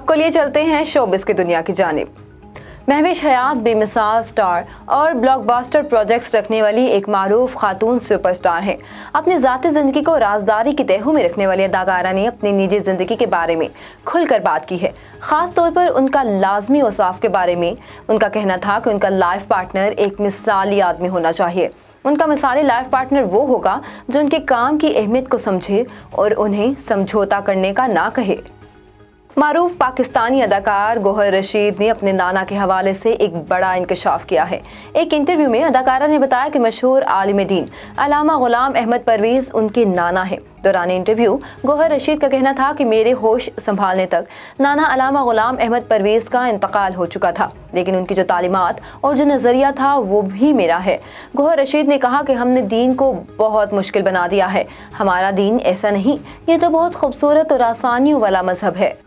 आपको लिए चलते हैं शोबिस की दुनिया की जानिब। महविश हयात बेमिसाल स्टार और ब्लॉकबस्टर प्रोजेक्ट्स रखने वाली एक मारूफ खातून सुपरस्टार हैं। अपनी ज़ाती ज़िंदगी को राजदारी की तहु में रखने वाली अदाकारा ने अपनी निजी ज़िंदगी के बारे में खुलकर बात की है, ख़ास तौर पर उनका लाजमी औसाफ के बारे में। उनका कहना था कि उनका लाइफ पार्टनर एक मिसाली आदमी होना चाहिए। उनका मिसाली लाइफ पार्टनर वो होगा जो उनके काम की अहमियत को समझे और उन्हें समझौता करने का ना कहे। मारूफ पाकिस्तानी अदाकार गौहर रशीद ने अपने नाना के हवाले से एक बड़ा इंकशाफ किया है। एक इंटरव्यू में अदाकारा ने बताया कि मशहूर आलिम दीन अल्लामा गुलाम अहमद परवेज़ उनके नाना हैं। दौरान इंटरव्यू गौहर रशीद का कहना था कि मेरे होश संभालने तक नाना अल्लामा गुलाम अहमद परवेज़ का इंतकाल हो चुका था, लेकिन उनकी जो तालीमात और जो नज़रिया था वो भी मेरा है। गौहर रशीद ने कहा कि हमने दीन को बहुत मुश्किल बना दिया है। हमारा दीन ऐसा नहीं, ये तो बहुत खूबसूरत और आसानियों वाला मजहब है।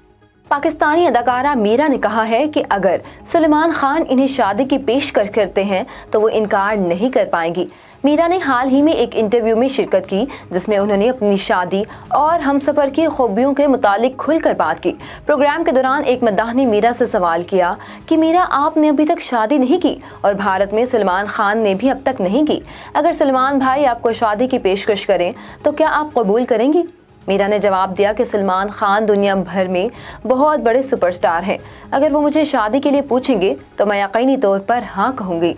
पाकिस्तानी अदाकारा मीरा ने कहा है कि अगर सलमान खान इन्हें शादी की पेशकश करते हैं तो वो इनकार नहीं कर पाएंगी। मीरा ने हाल ही में एक इंटरव्यू में शिरकत की जिसमें उन्होंने अपनी शादी और हमसफर की खूबियों के मुतालिक खुलकर बात की। प्रोग्राम के दौरान एक मद्दाह ने मीरा से सवाल किया कि मीरा, आपने अभी तक शादी नहीं की और भारत में सलमान खान ने भी अब तक नहीं की। अगर सलमान भाई आपको शादी की पेशकश करें तो क्या आप कबूल करेंगी? मीरा ने जवाब दिया कि सलमान खान दुनिया भर में बहुत बड़े सुपरस्टार हैं। अगर वो मुझे शादी के लिए पूछेंगे तो मैं यकीनी तौर पर हाँ कहूँगी।